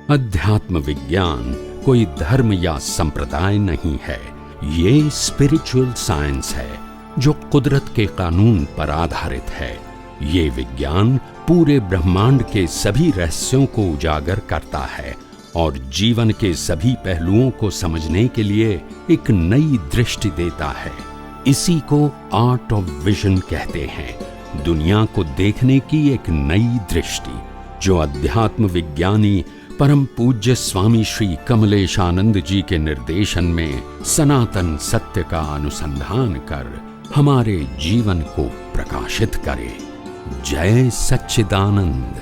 अध्यात्म विज्ञान कोई धर्म या संप्रदाय नहीं है, ये स्पिरिचुअल साइंस है जो कुदरत के कानून पर आधारित है। ये विज्ञान पूरे ब्रह्मांड के सभी रहस्यों को उजागर करता है और जीवन के सभी पहलुओं को समझने के लिए एक नई दृष्टि देता है। इसी को आर्ट ऑफ विजन कहते हैं, दुनिया को देखने की एक नई दृष्टि, जो अध्यात्म विज्ञानी परम पूज्य स्वामी श्री कमलेशानंद जी के निर्देशन में सनातन सत्य का अनुसंधान कर हमारे जीवन को प्रकाशित करे। जय सच्चिदानंद।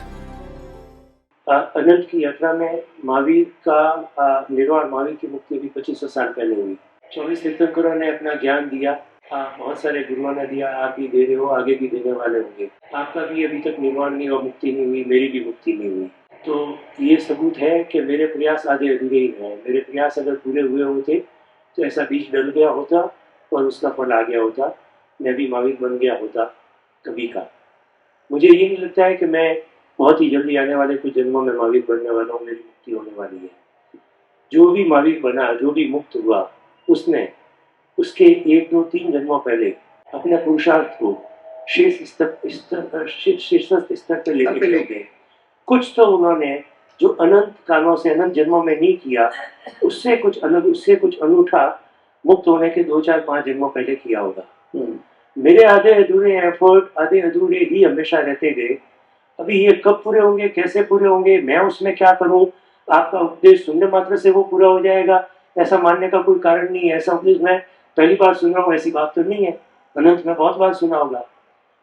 अनंत की यात्रा में महावीर का निर्वाण, महावीर की मुक्ति भी 2500 साल पहले हुई। 24 तीर्थंकरों ने अपना ज्ञान दिया, बहुत सारे गुरुओं ने दिया, आप भी दे रहे हो, आगे भी देने वाले होंगे। आपका भी अभी तक निर्वाण नहीं हुआ, मुक्ति नहीं हुई, मेरी भी मुक्ति नहीं हुई। तो ये सबूत है कि मेरे प्रयास आधे अधूरे ही हैं। मेरे प्रयास अगर पूरे हुए होते तो ऐसा बीज डल गया होता और उसका फल आ गया होता, मैं भी महावीर बन गया होता कभी का। मुझे ये नहीं लगता है कि मैं बहुत ही जल्दी आने वाले कुछ जन्मों में महावीर बनने वाला हूँ, मेरी मुक्ति होने वाली है। जो भी महावीर बना, जो भी मुक्त हुआ, उसने उसके 1, 2, 3 जन्मों पहले अपने पुरुषार्थ को शीर्ष स्तर पर लेके गए। कुछ तो उन्होंने जो अनंत कालों से, अनंत जन्मों में नहीं किया, उससे कुछ अलग, उससे कुछ अनूठा मुक्त होने के 2, 4, 5 जन्मों पहले किया होगा। मेरे आधे अधूरे एफर्ट, आधे अधूरे ही हमेशा रहते गए। अभी ये कब पूरे होंगे, कैसे पूरे होंगे, मैं उसमें क्या करूं, आपका उपदेश सुनने मात्र से वो पूरा हो जाएगा, ऐसा मानने का कोई कारण नहीं है। ऐसा उपदेश मैं पहली बार सुन रहा हूँ, ऐसी बात तो नहीं है। अनंत में बहुत बार सुना होगा।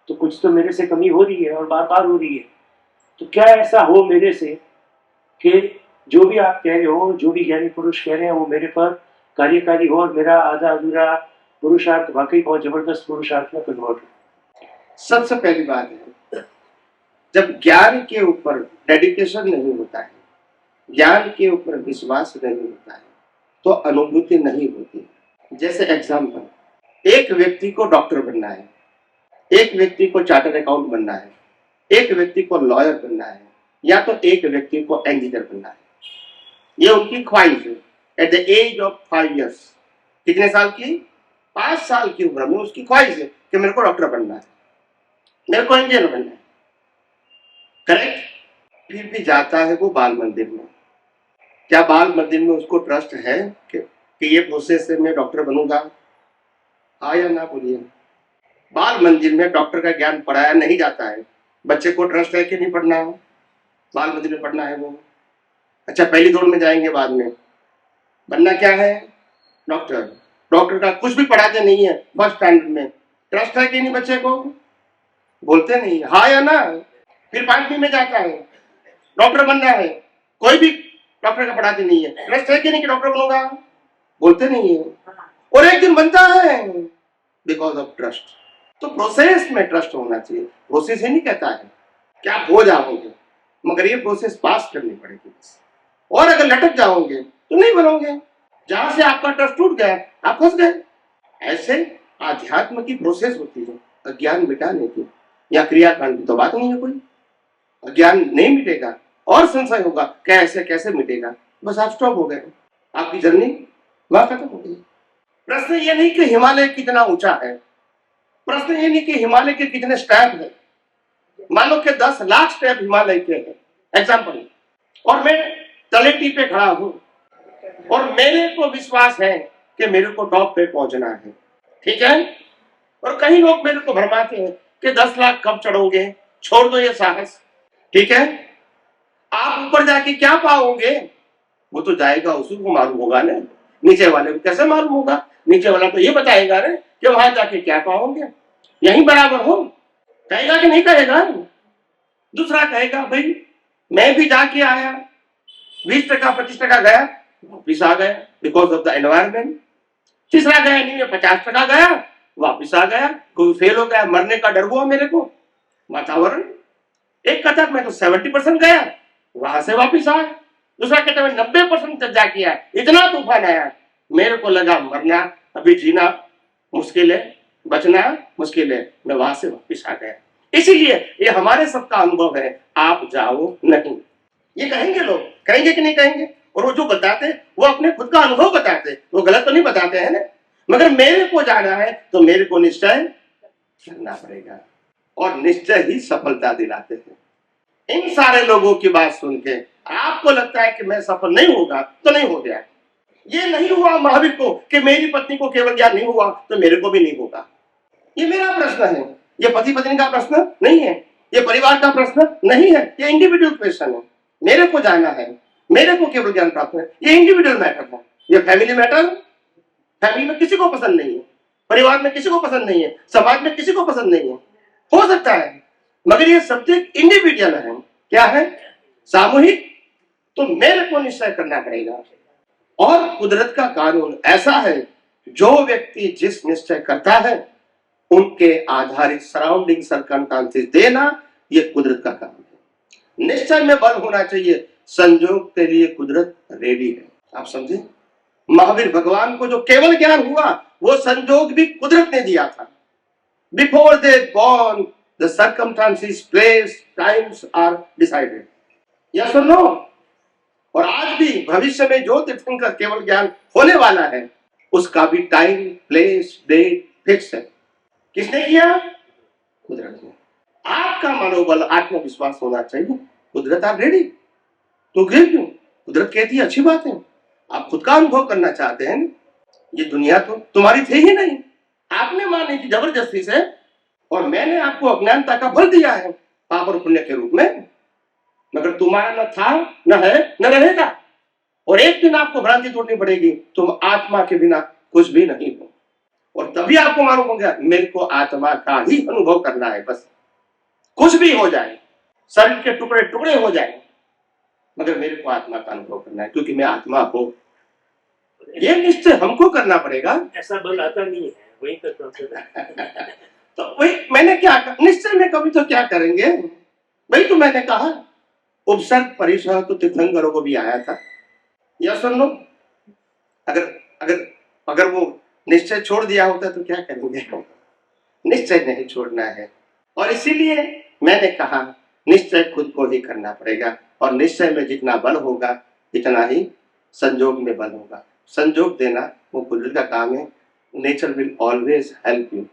तो कुछ तो मेरे से कमी हो रही है और बार बार हो रही है। तो क्या ऐसा हो मेरे से कि जो भी आप कह रहे हो, जो भी ज्ञानी पुरुष कह रहे हैं, वो मेरे पर कार्यकारी हो और मेरा आधा अधूरा पुरुषार्थ वाकई बहुत जबरदस्त पुरुषार्थ में कन्वर्ट हो। सबसे पहली बात है, जब ज्ञान के ऊपर डेडिकेशन नहीं होता है, ज्ञान के ऊपर विश्वास नहीं होता है, तो अनुभूति नहीं होती। जैसे एग्जाम्पल, एक व्यक्ति को डॉक्टर बनना है, एक व्यक्ति को चार्टर्ड अकाउंट बनना है, एक व्यक्ति को लॉयर बनना है, या तो एक व्यक्ति को इंजीनियर बनना है। ये उनकी ख्वाहिश है। At the age of 5 years, कितने साल की? 5 साल की उम्र में उसकी ख्वाहिश है कि मेरे को डॉक्टर बनना है, मेरे को इंजीनियर बनना है। करेक्ट? फिर भी जाता है वो बाल मंदिर में। क्या बाल मंदिर में उसको ट्रस्ट है कि ये प्रोसेस से मैं डॉक्टर बनूंगा? हाँ या ना बोलिए। बाल मंदिर में डॉक्टर का ज्ञान पढ़ाया नहीं जाता है। बच्चे को ट्रस्ट है कि नहीं पढ़ना है, बाल मंदिर में पढ़ना है वो। अच्छा, पहली दौड़ में जाएंगे, बाद में बनना क्या है? डॉक्टर। डॉक्टर का कुछ भी पढ़ाते नहीं है, फर्स्ट स्टैंडर्ड में। ट्रस्ट है कि नहीं बच्चे को? बोलते नहीं, हाँ या ना। फिर 5वीं में जाता है, डॉक्टर बनना है, कोई भी डॉक्टर का पढ़ाते नहीं है। ट्रस्ट है कि नहीं कि डॉक्टर बनूंगा? बोलते नहीं है, और एक दिन बनता है बिकॉज ऑफ ट्रस्ट। तो प्रोसेस में ट्रस्ट होना चाहिए। प्रोसेस ही नहीं कहता है कि आप हो जाओगे, मगर ये प्रोसेस पास करनी पड़ेगी। और अगर लटक जाओगे तो नहीं बनोगे। जहां से आपका ट्रस्ट टूट गया, आप फंस गए। ऐसे आध्यात्म की प्रोसेस होती है अज्ञान मिटाने की। या क्रियाकांड की तो बात नहीं है कोई। अज्ञान नहीं मिटेगा और संशय होगा, कैसे कैसे मिटेगा? बस आप स्टॉप हो गए, आपकी जर्नी वहां खत्म हो गई। प्रश्न ये नहीं कि हिमालय कितना ऊंचा है, प्रश्न ये नहीं कि हिमालय के कितने स्टेप है। मान लो कि 10 लाख स्टेप हिमालय के हैं, एग्जाम्पल, और मैं तलेटी पे खड़ा हूं और मेरे को विश्वास है कि मेरे को टॉप पे पहुंचना है, ठीक है। और कई लोग मेरे को भरमाते हैं कि 10 लाख कब चढ़ोगे, छोड़ दो ये साहस, ठीक है। आप ऊपर जाके क्या पाओगे? वो तो जाएगा, उसी को मालूम होगा ना। नीचे वाले को कैसे मालूम होगा? नीचे वाला तो ये बताएगा ना कि वहां जाके क्या पाओगे, यहीं बराबर हो। कहेगा कि नहीं कहेगा? दूसरा कहेगा, भाई मैं भी जाके आया, 20%, 25% गया, वापिस आ गया बिकॉज ऑफ द एनवायरमेंट। तीसरा गया नहीं, मैं 50% गया, वापिस आ गया। कोई फेल हो गया, मरने का डर हुआ मेरे को, वातावरण। एक कहता मैं तो 70% गया, वहां से वापिस आया। दूसरा कहता मैं 90% तक जाके आया, इतना तूफान आया, मेरे को लगा मरना, अभी जीना मुश्किल है, बचना मुश्किल है, मैं वहां से वापिस आ गया। इसीलिए ये हमारे सबका अनुभव है, आप जाओ नहीं। ये कहेंगे, लोग कहेंगे कि नहीं कहेंगे? और वो जो बताते वो अपने खुद का अनुभव बताते, वो गलत तो नहीं बताते हैं ना। मगर मेरे को जाना है तो मेरे को निश्चय करना पड़ेगा, और निश्चय ही सफलता दिलाते हैं। इन सारे लोगों की बात सुन के आपको लगता है कि मैं सफल नहीं होगा तो नहीं हो गया। ये नहीं हुआ महावीर को कि मेरी पत्नी को केवल ज्ञान नहीं हुआ तो मेरे को भी नहीं होगा। ये मेरा प्रश्न है, ये पति पत्नी का प्रश्न नहीं है, ये परिवार का प्रश्न नहीं है, ये इंडिविजुअल क्वेश्चन है। मेरे को जाना है, मेरे को केवल ज्ञान प्राप्त है, ये इंडिविजुअल मैटर है। ये फैमिली मैटर, फैमिली में किसी को पसंद नहीं है, परिवार में किसी को पसंद नहीं है, समाज में किसी को पसंद नहीं है, हो सकता है, मगर ये सब्जेक्ट इंडिविजुअल है। क्या है? सामूहिक। तो मेरे को निश्चय करना पड़ेगा। और कुदरत का कानून ऐसा है, जो व्यक्ति जिस निश्चय करता है उनके आधारित सराउंडिंग सर्कमस्टेंसेस देना, ये कुदरत का काम है। निश्चय में बल होना चाहिए, संयोग के लिए कुदरत रेडी है। आप समझे? महावीर भगवान को जो केवल ज्ञान हुआ वो संयोग भी कुदरत ने दिया था। Before they born the circumstances, place, times are decided. Yes और नो? और आज भी भविष्य में जो तीर्थंकर केवल ज्ञान होने वाला है उसका भी टाइम, प्लेस, डेट फिक्स है। किसने किया? कुदरत ने। आपका मनोबल, आत्मविश्वास होना चाहिए, कुदरत आर रेडी तो गिव यू। कुदरत कहती है अच्छी बात है, आप खुद का अनुभव करना चाहते हैं, ये दुनिया तो तुम्हारी थी ही नहीं, आपने मानी थी जबरदस्ती से, और मैंने आपको अज्ञानता का फल दिया है पाप और पुण्य के रूप में, मगर तुम्हारा न था, न है, न रहेगा। और एक दिन आपको भ्रांति तोड़नी पड़ेगी, तुम आत्मा के बिना कुछ भी नहीं हो, और तभी आपको मालूम होगा मेरे को आत्मा का ही अनुभव करना है। बस कुछ भी हो जाए, शरीर के टुकड़े टुकड़े हो जाए, मगर मेरे को आत्मा का अनुभव करना है, क्योंकि मैं आत्मा हूं। ये निश्चय हमको करना पड़ेगा। ऐसा बल आता नहीं है, वही करता तो वही मैंने क्या निश्चय में कभी तो क्या करेंगे, वही तो मैंने कहा। उपसर्ग परिसर तो तीर्थंकरों को भी आया था। या सुन लो, अगर अगर अगर वो निश्चय छोड़ दिया होता तो क्या करेंगे? निश्चय नहीं छोड़ना है, और इसीलिए मैंने कहा निश्चय खुद को ही करना पड़ेगा, और निश्चय में जितना बल होगा इतना ही संयोग में बल होगा। संयोग देना वो कुदरत का काम है। Nature will always help you.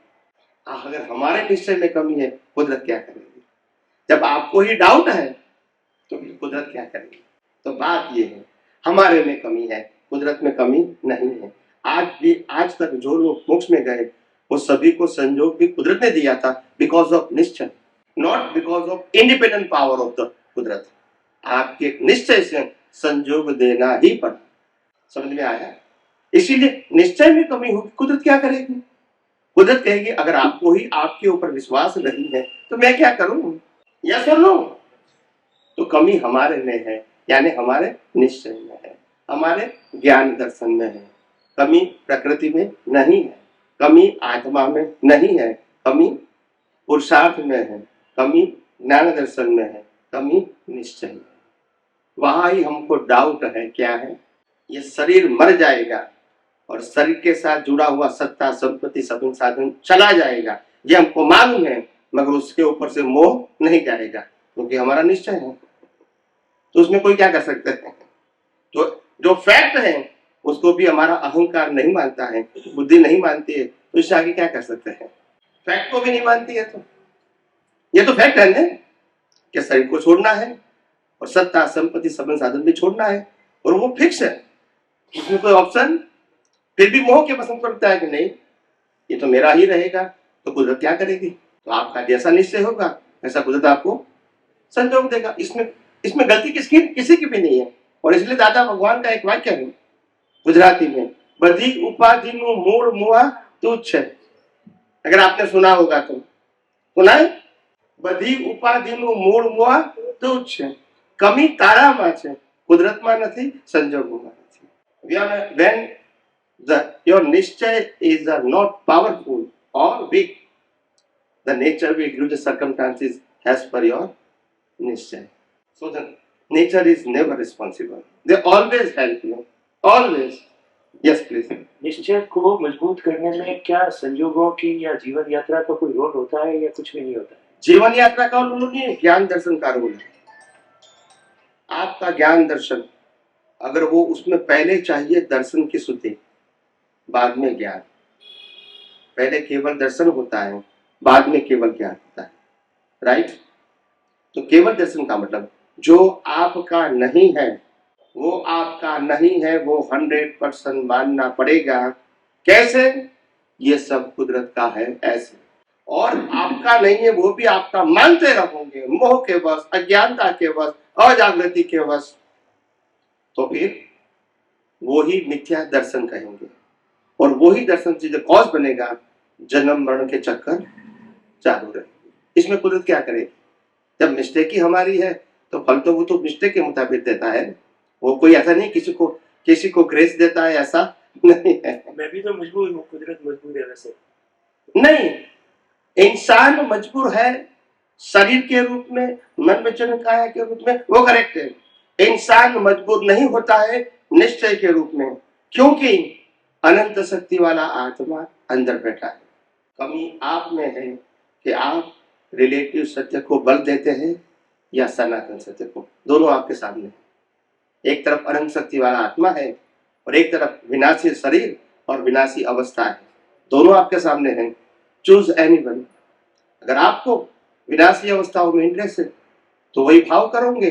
अगर हमारे निश्चय में कमी है, कुदरत क्या करेगी? जब आपको ही डाउट है तो फिर कुदरत क्या करेगी? तो बात ये है, हमारे में कमी है, कुदरत में कमी नहीं है। आज तक जो लोग मोक्ष में गए वो सभी को संयोग भी कुदरत ने दिया था, बिकॉज ऑफ निश्चय, not because of independent power of the कुदरत। आपके निश्चय से संयोग देना ही पड़ा। समझ में आया? इसीलिए निश्चय में कमी होगी, कुदरत क्या करेगी? कुदरत कहेगी अगर आपको ही आपके ऊपर विश्वास नहीं है तो मैं क्या करूं? यस और नो? तो कमी हमारे में है, यानी हमारे निश्चय में है, हमारे ज्ञान दर्शन में है। कमी प्रकृति में नहीं है, कमी आत्मा में नहीं है, कमी पुरुषार्थ में है, कमी ज्ञान दर्शन में है, कमी निश्चय में। वहां ही हमको डाउट है। क्या है? ये शरीर मर जाएगा और शरीर के साथ जुड़ा हुआ सत्ता, संपत्ति, सबूत, साधन चला जाएगा, ये हमको मालूम है, मगर उसके ऊपर से मोह नहीं जाएगा, क्योंकि हमारा निश्चय है। तो उसमें कोई क्या कर सकते हैं? तो जो फैक्ट है उसको भी हमारा अहंकार नहीं मानता है, बुद्धि नहीं मानती है, तो इससे आगे क्या कर सकते हैं? फैक्ट को भी नहीं मानती है, तो ये तो फैक्ट है ना कि शरीर को छोड़ना है और सत्ता, संपत्ति, सबूत, साधन भी छोड़ना है, और वो फिक्स है, उसमें कोई ऑप्शन। फिर भी मोह के पसंद करता है कि नहीं ये तो मेरा ही रहेगा, तो कुदरत क्या करेगी? तो आपका जैसा निश्चय होगा ऐसा कुदरत आपको संयोग देगा। इसमें गलती किसी की भी नहीं है। और इसलिए दादा भगवान का एक वाक्य है गुजराती में, बधी उपाधि नु मूल मुआ तुच्छ। अगर आपने सुना होगा तो सुना है? बधी उपाधि नु मूल मुआ तुच्छ। कमी ताराમાં છે, કુદરતમાં નથી, સંજોગોમાં નથી। When your nischay is not powerful or weak, the nature will give the circumstances as per your nischay. So the nature is never responsible. They always help you. Always. Yes, please. निश्चय को मजबूत करने में क्या संयोगों की या जीवन यात्रा का कोई रोल होता है या कुछ भी नहीं होता है? जीवन यात्रा का रोल नहीं है, ज्ञान दर्शन का रोल है। आपका ज्ञान दर्शन, अगर वो उसमें पहले चाहिए दर्शन की शुद्धि, बाद में ज्ञान। पहले केवल दर्शन होता है, बाद में केवल ज्ञान होता है, राइट। तो केवल दर्शन का मतलब जो आपका नहीं है वो आपका नहीं है, वो 100% मानना पड़ेगा। कैसे? ये सब कुदरत का है ऐसे। और आपका नहीं है वो भी आपका मानते रहोगे, मोह के वश, अज्ञानता के वश, अजागृति के वश, तो फिर वो ही मिथ्या दर्शन कहेंगे। और वो ही दर्शन से जो कॉज बनेगा, जन्म मरण के चक्कर चालू रहेंगे। इसमें कुदरत क्या करे? जब मिस्टेक ही हमारी है तो फल तो वो तो मिस्टेक के मुताबिक देता है। वो कोई ऐसा नहीं किसी को ग्रेस देता है, ऐसा नहीं है। मैं भी तो मजबूर हूँ, कुदरत मजबूर है वैसे। नहीं, इंसान मजबूर है शरीर के रूप में, मन वचन काया के रूप में, वो करेक्ट है। इंसान मजबूर नहीं होता है निश्चय के रूप में, क्योंकि अनंत शक्ति वाला आत्मा अंदर बैठा है। कमी आप में है कि आप रिलेटिव सत्य को बल देते हैं या सनातन सत्य को। दोनों आपके सामने है। एक तरफ अनंत शक्ति वाला आत्मा है और एक तरफ विनाशी शरीर और विनाशी अवस्था है। दोनों आपके सामने हैं। Choose anyone. अगर आपको विनाशी अवस्थाओं में इंटरेस्ट है तो वही भाव करोगे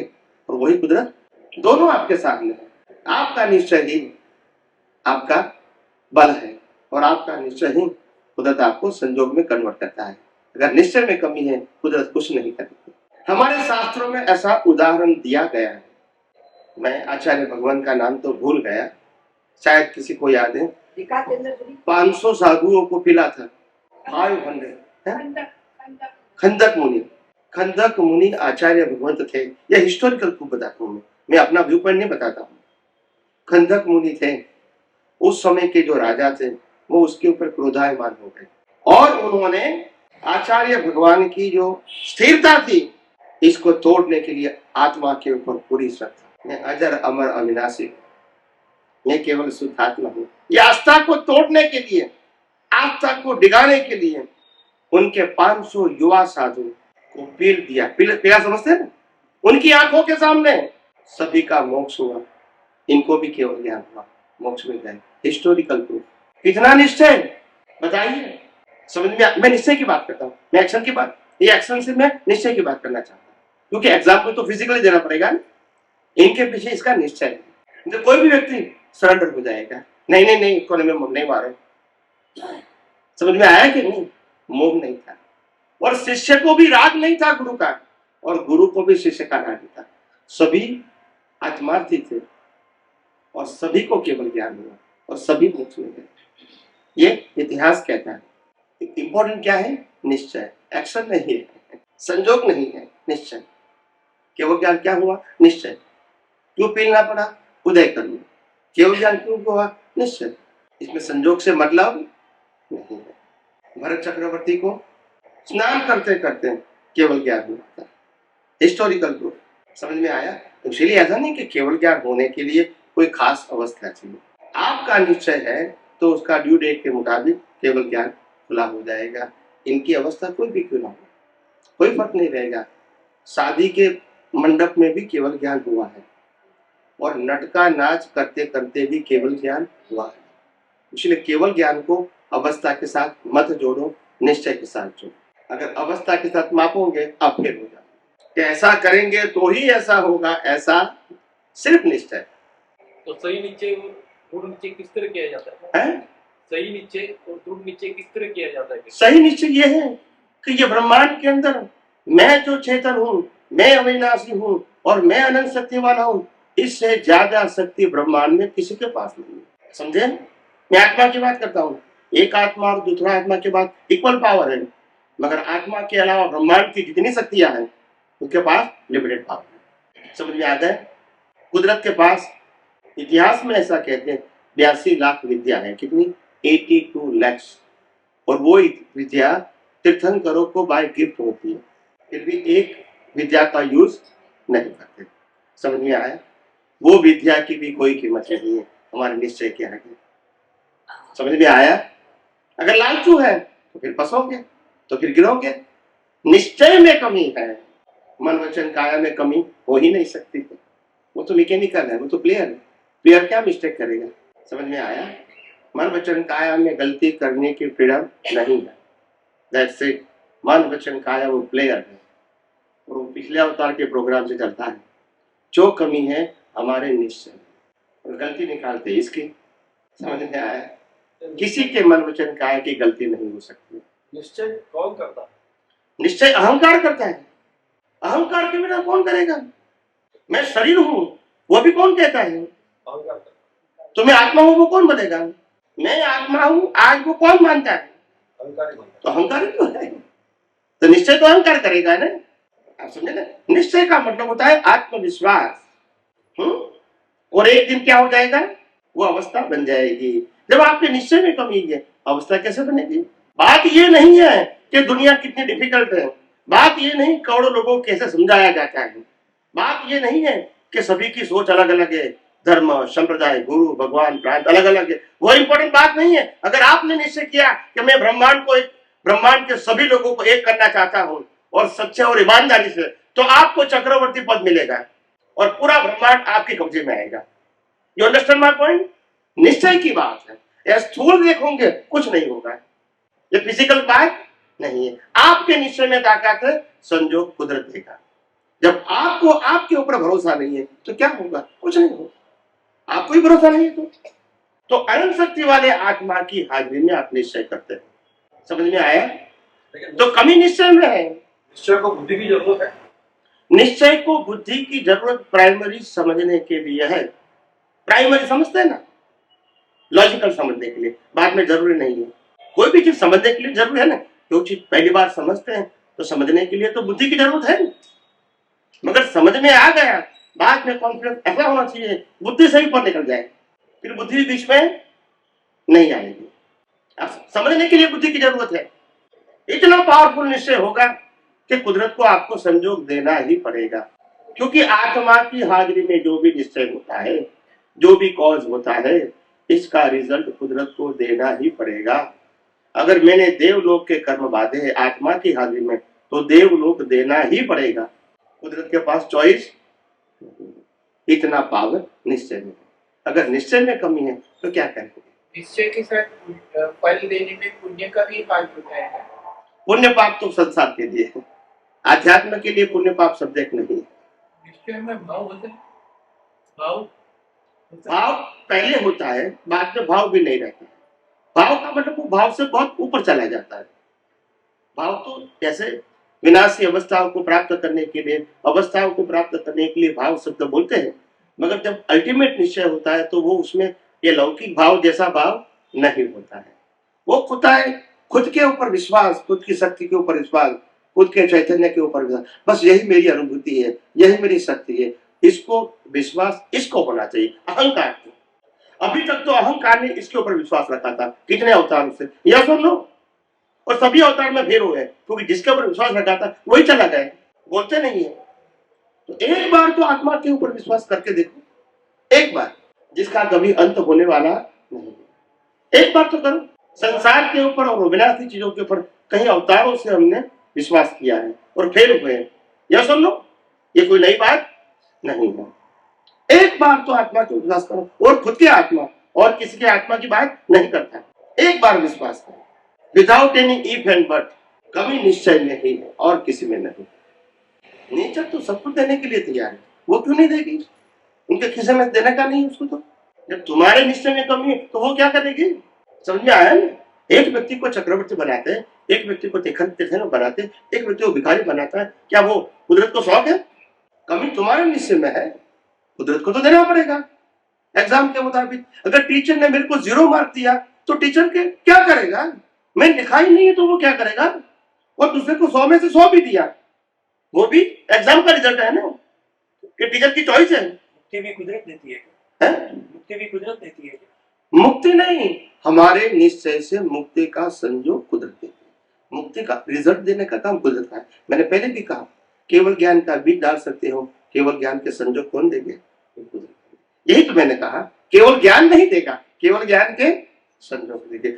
और वही कुदरत। दोनों आपके सामने है। आपका निश्चय ही आपका बल है और आपका निश्चय ही कुदरत आपको संजोग में कन्वर्ट करता है। अगर निश्चय में कमी है, कुदरत कुछ नहीं करती। हमारे शास्त्रों में ऐसा उदाहरण दिया गया है। मैं आचार्य भगवान का नाम तो भूल गया, शायद किसी को याद है। 500 साधुओं को पिला था, 500। खंदक मुनि आचार्य भगवंत थे। यह हिस्टोरिकल प्रूफ बताता हूँ मैं अपना व्यू पॉइंट नहीं बताता हूँ। खंदक मुनि थे, उस समय के जो राजा थे वो उसके ऊपर क्रोधायमान हो गए और उन्होंने आचार्य भगवान की जो स्थिरता थी इसको तोड़ने के लिए आत्मा के ऊपर पूरी श्रद्धा, मैं अजर अमर अविनाशी, मैं केवल शुद्ध आत्मा हूँ, ये आस्था को तोड़ने के लिए, आस्था को डिगाने के लिए उनके 500 युवा साधु को पील दिया। पीला समझते हैं? उनकी आंखों के सामने सभी का मोक्ष हुआ, इनको भी केवल ज्ञान हुआ, मोक्ष में गए। Historical proof. कितना निश्चय बताइए। समझ में? मैं निश्चय की बात करता हूँ, मैं एक्शन की बात, ये एक्शन से मैं निश्चय की बात करना चाहता हूँ, क्योंकि एग्जाम्पल तो फिजिकली देना पड़ेगा ना। इनके पीछे इसका निश्चय है। तो कोई भी व्यक्ति सरेंडर हो जाएगा, नहीं नहीं नहीं कोने में नहीं मारो। समझ में आया कि नहीं? मोह नहीं था और शिष्य को भी राग नहीं था गुरु का, और गुरु को भी शिष्य का राग नहीं था। सभी आत्मार्थी थे और सभी को केवल ज्ञान हुआ और सभी मोक्ष में गए। ये इतिहास कहता है। इंपॉर्टेंट क्या है? निश्चय। एक्शन नहीं है, संजोग नहीं है, निश्चय। केवल ज्ञान क्या हुआ? निश्चय। क्यों पीलना पड़ा? उदय कर लिया। केवल ज्ञान क्यों हुआ? निश्चय। इसमें संजोग से मतलब नहीं है। भरत चक्रवर्ती को स्नान करते करते केवल ज्ञान हुआ था। Historical proof. समझ में आया? इसलिए ऐसा नहीं कि केवल ज्ञान होने के लिए कोई खास अवस्था चाहिए। आपका निश्चय है तो उसका ड्यू डेट के मुताबिक केवल ज्ञान खुला हो जाएगा। इनकी अवस्था कोई भी क्यों ना हो, कोई फर्क नहीं रहेगा। शादी के मंडप में भी केवल ज्ञान हुआ है और नटका नाच करते करते भी केवल ज्ञान हुआ है। इसलिए केवल ज्ञान को अवस्था के साथ मत जोड़ो, निश्चय के साथ जोड़ो। अगर अवस्था के साथ मापोगे अब फिर हो जाए। ऐसा करेंगे तो ही ऐसा होगा, ऐसा सिर्फ निश्चय। तो सही निश्चय और दृढ़ निश्चय किस तरह किया जाता है? सही निश्चय और दृढ़ निश्चय किस तरह किया जाता है? सही निश्चय ये है कि ये ब्रह्मांड के अंदर मैं जो चेतन हूँ, मैं अविनाशी हूँ और मैं अनंत शक्ति वाला हूँ, इससे ज्यादा शक्ति ब्रह्मांड में किसी के पास नहीं है। समझे? मैं आत्मा की बात करता हूँ। एक आत्मा और दूसरा आत्मा के पास इक्वल पावर है, मगर आत्मा के अलावा ब्रह्मांड की जितनी शक्तियां हैं उसके पास लिमिटेड पावर है। समझ में आता है? कुदरत के पास इतिहास में ऐसा कहते हैं 82 लाख विद्या है। कितनी? 82 lakhs। और वो विद्या तीर्थंकरों को बाय गिफ्ट होती है, फिर भी एक विद्या का यूज नहीं करते। समझ में आया? वो विद्या की भी कोई कीमत नहीं है हमारे निश्चय के आगे। समझ में आया? अगर लालचू है तो फिर फंसोगे, तो फिर गिरोगे। निश्चय में कमी है, मन वचन काया में कमी हो ही नहीं सकती। वो तो मैकेनिकल है, वो तो प्लेयर है। प्लेयर क्या मिस्टेक करेगा? समझ में आया? मन वचन काया में गलती करने की फ्रीडम नहीं है। That's it. मन वचन काया वो प्लेयर है, वो पिछले अवतार के प्रोग्राम से चलता है। जो कमी है हमारे निश्चय और गलती निकालते इसकी। समझ में आया? किसी के मन वचन काया की गलती नहीं हो सकती। निश्चय कौन करता है? निश्चय अहंकार करता है। अहंकार के बिना कौन करेगा? मैं शरीर हूं, वो भी कौन कहता है? अहंकार करता है। तो मैं आत्मा हूं, वो कौन बनेगा? मैं आत्मा हूं आज वो कौन मानता है? अहंकार ही बनता है। तो अहंकार ही तो है। तो निश्चय तो अहंकार करेगा ना। आप समझे ना? निश्चय का मतलब होता है आत्मविश्वास। और एक दिन क्या हो जाएगा? वो अवस्था बन जाएगी। जब आपके निश्चय में कमी है, अवस्था कैसे बनेगी? बात ये नहीं है कि दुनिया कितनी डिफिकल्ट है, बात ये नहीं करोड़ों लोगों को कैसे समझाया जाता है, बात ये नहीं है कि सभी की सोच अलग अलग है, धर्म, संप्रदाय, गुरु, भगवान, प्रांत अलग अलग है। वो इंपॉर्टेंट बात नहीं है। अगर आपने निश्चय किया कि मैं ब्रह्मांड के सभी लोगों को एक करना चाहता हूं और सच्चे और ईमानदारी से, तो आपको चक्रवर्ती पद मिलेगा और पूरा ब्रह्मांड आपके कब्जे में आएगा। You understand my point? निश्चय की बात है। ये स्थूल देखोगे कुछ नहीं होगा, ये फिजिकल बात नहीं है। आपके निश्चय में ताकत है, संजोग कुदरत देगा। जब आपको आपके ऊपर भरोसा नहीं है तो क्या होगा? कुछ नहीं होगा। आपको ही भरोसा नहीं है तो अनंत शक्ति वाले आत्मा की हाजिरी में आप निश्चय करते हैं। समझ में आया? तो कमी निश्चय में है। निश्चय को बुद्धि की जरूरत है। निश्चय को बुद्धि की जरूरत प्राइमरी समझने के लिए है। प्राइमरी समझते हैं ना, लॉजिकल समझने के लिए, बाद में जरूरी नहीं है। कोई भी चीज समझने के लिए जरूरी है ना, जो चीज पहली बार समझते हैं तो समझने के लिए तो बुद्धि की जरूरत है। मगर समझ में आ गया, बाद में कॉन्फिडेंस ऐसा होना चाहिए बुद्धि से ही पर निकल जाए, फिर बुद्धि बीच में नहीं आएगी। अब समझने के लिए बुद्धि की जरूरत है। इतना पावरफुल निश्चय होगा कि कुदरत को आपको संजोग देना ही पड़ेगा, क्योंकि आत्मा की हाजिरी में जो भी निश्चय होता है, जो भी कॉज होता है, इसका रिजल्ट कुदरत को देना ही पड़ेगा। अगर मैंने देवलोक के कर्म बांधे हैं आत्मा की हाजिरी में, तो देवलोक देना ही पड़ेगा। कुदरत के पास चॉइस, इतना पावर निश्चय में। अगर निश्चय में कमी है तो क्या करेंगे? निश्चय के साथ फल देने में पुण्य का भी हाथ होता है। पुण्य पाप तो संसार के लिए है, आध्यात्म के लिए पुण्य पाप सब्जेक्ट नहीं है। निश्चय में भाव होता है। भाव पहले होता है, बाद में भाव भी नहीं रहता है। भाव का मतलब वो भाव से बहुत ऊपर चला जाता है। भाव तो जैसे विनाशी अवस्थाओं को प्राप्त करने के लिए, अवस्थाओं को प्राप्त करने के लिए भाव शब्द बोलते हैं, मगर जब अल्टीमेट निश्चय होता है तो वो उसमें ये लौकिक भाव जैसा भाव नहीं होता है। वो होता है खुद के ऊपर विश्वास, खुद की शक्ति के ऊपर विश्वास, खुद के चैतन्य के ऊपर विश्वास। बस यही मेरी अनुभूति है, यही मेरी शक्ति है, इसको विश्वास इसको होना चाहिए, अहंकार को। अभी तक तो अहंकार ने इसके ऊपर विश्वास रखा था कितने अवतारों से, या सुन लो, और सभी अवतार में फेल हुए, क्योंकि जिसके ऊपर विश्वास रखा था वही चला गया, बोलते नहीं है। तो एक बार तो आत्मा के ऊपर विश्वास करके देखो, एक बार, जिसका कभी अंत होने वाला नहीं, एक बार तो करो। संसार के ऊपर और विनाशी चीजों के ऊपर कहीं अवतारों से हमने विश्वास किया है और फेल हुए हैं, या सुन लो, ये कोई नई बात नहीं है। एक बार तो आत्मा के विश्वास करो, और खुद की आत्मा और किसी के आत्मा की बात नहीं करता, एक बार विश्वास करो without any if and but. कमी निश्चय में ही है और किसी में नहीं। नेचर तो सब कुछ देने के लिए तैयार है, वो क्यों नहीं देगी? उनके खिसे में देने का नहीं उसको। तो जब तुम्हारे निश्चय में कमी है तो वो क्या करेगी? समझ में आया ना? एक व्यक्ति को चक्रवर्ती बनाते हैं, एक व्यक्ति को तीर्थन बनाते हैं, एक व्यक्ति को भिखारी बनाता है, क्या वो कुदरत को शौक है? कमी तुम्हारे निश्चय में है, कुदरत को तो देना पड़ेगा। एग्जाम के मुताबिक अगर टीचर ने मेरे को 0 मार्क दिया तो टीचर के क्या करेगा? मैं लिखा ही नहीं है तो वो क्या करेगा? और दूसरे को 100 में से 100 भी दिया, वो भी एग्जाम का रिजल्ट है ना, कि टीचर की चॉइस है। मुक्ति भी कुदरत देती है, मुक्ति भी कुदरत देती है। मुक्ति नहीं, हमारे निश्चय से मुक्ति का संजोग कुदरत देती है। मुक्ति का रिजल्ट देने का काम कुदरत का है। मैंने पहले भी कहा, केवल ज्ञान का बीज डाल सकते हो, केवल ज्ञान के संजोग कौन देंगे? यही तो मैंने कहा, केवल ज्ञान नहीं देगा, केवल ज्ञान के संजोग देंगे।